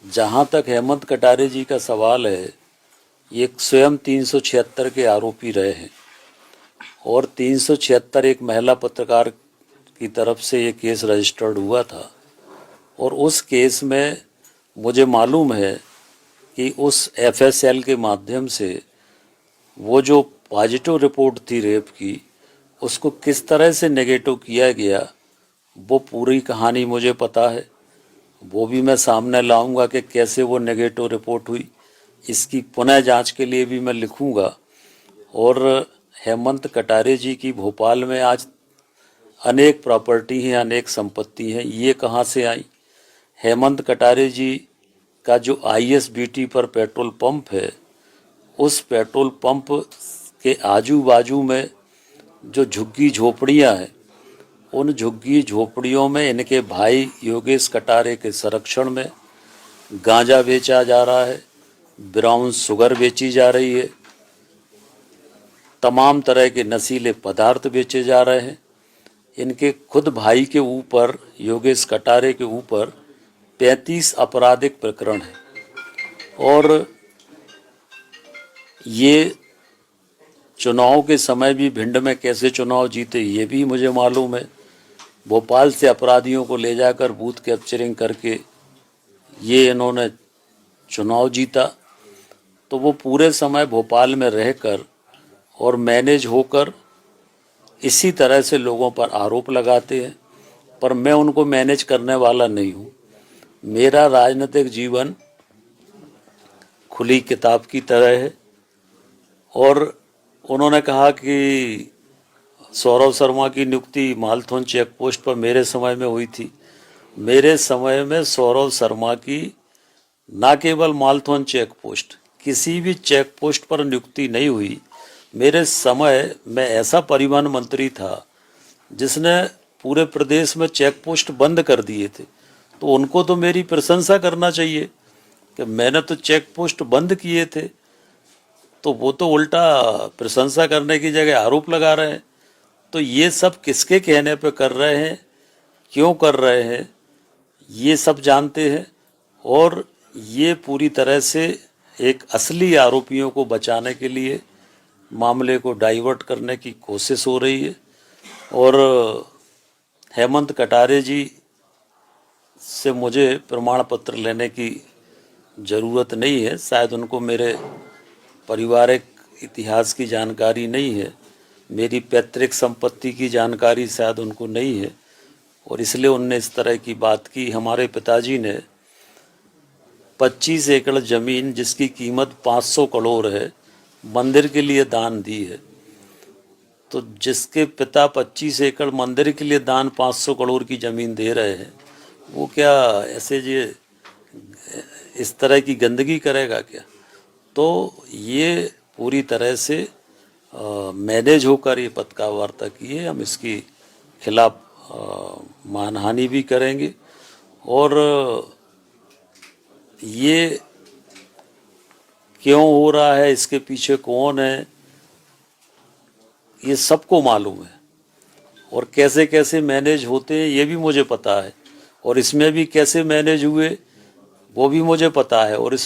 जहाँ तक हेमंत कटारे जी का सवाल है, ये स्वयं 376 के आरोपी रहे हैं और 376 एक महिला पत्रकार की तरफ से ये केस रजिस्टर्ड हुआ था और उस केस में मुझे मालूम है कि उस एफएसएल के माध्यम से वो जो पॉजिटिव रिपोर्ट थी रेप की, उसको किस तरह से नेगेटिव किया गया, वो पूरी कहानी मुझे पता है। वो भी मैं सामने लाऊंगा कि कैसे वो नेगेटिव रिपोर्ट हुई। इसकी पुनः जांच के लिए भी मैं लिखूंगा। और हेमंत कटारे जी की भोपाल में आज अनेक प्रॉपर्टी हैं, अनेक संपत्ति हैं, ये कहाँ से आई? हेमंत कटारे जी का जो आईएसबीटी पर पेट्रोल पंप है, उस पेट्रोल पंप के आजू बाजू में जो झुग्गी झोपड़ियाँ हैं, उन झुग्गी झोपड़ियों में इनके भाई योगेश कटारे के संरक्षण में गांजा बेचा जा रहा है, ब्राउन शुगर बेची जा रही है, तमाम तरह के नशीले पदार्थ बेचे जा रहे हैं। इनके खुद भाई के ऊपर, योगेश कटारे के ऊपर 35 आपराधिक प्रकरण है और ये चुनाव के समय भी भिंड में कैसे चुनाव जीते ये भी मुझे मालूम है। भोपाल से अपराधियों को ले जाकर बूथ कैप्चरिंग करके ये इन्होंने चुनाव जीता। तो वो पूरे समय भोपाल में रहकर और मैनेज होकर इसी तरह से लोगों पर आरोप लगाते हैं, पर मैं उनको मैनेज करने वाला नहीं हूँ। मेरा राजनीतिक जीवन खुली किताब की तरह है। और उन्होंने कहा कि सौरव शर्मा की नियुक्ति मालथौन चेक पोस्ट पर मेरे समय में हुई थी। मेरे समय में सौरव शर्मा की न केवल मालथौन चेक पोस्ट, किसी भी चेक पोस्ट पर नियुक्ति नहीं हुई। मेरे समय में ऐसा परिवहन मंत्री था जिसने पूरे प्रदेश में चेक पोस्ट बंद कर दिए थे, तो उनको तो मेरी प्रशंसा करना चाहिए कि मैंने तो चेक पोस्ट बंद किए थे। तो वो तो उल्टा प्रशंसा करने की जगह आरोप लगा रहे हैं। तो ये सब किसके कहने पे कर रहे हैं, क्यों कर रहे हैं, ये सब जानते हैं। और ये पूरी तरह से एक असली आरोपियों को बचाने के लिए मामले को डाइवर्ट करने की कोशिश हो रही है। और हेमंत कटारे जी से मुझे प्रमाण पत्र लेने की ज़रूरत नहीं है। शायद उनको मेरे पारिवारिक इतिहास की जानकारी नहीं है, मेरी पैतृक संपत्ति की जानकारी शायद उनको नहीं है, और इसलिए उनने इस तरह की बात की। हमारे पिताजी ने 25 एकड़ ज़मीन जिसकी कीमत 500 करोड़ है, मंदिर के लिए दान दी है। तो जिसके पिता 25 एकड़ मंदिर के लिए दान 500 करोड़ की ज़मीन दे रहे हैं, वो क्या ऐसे ये इस तरह की गंदगी करेगा क्या? तो ये पूरी तरह से मैनेज होकर ये पत्रकारिता की है। हम इसकी खिलाफ मानहानि भी करेंगे। और ये क्यों हो रहा है, इसके पीछे कौन है, ये सबको मालूम है। और कैसे कैसे मैनेज होते हैं ये भी मुझे पता है, और इसमें भी कैसे मैनेज हुए वो भी मुझे पता है। और इस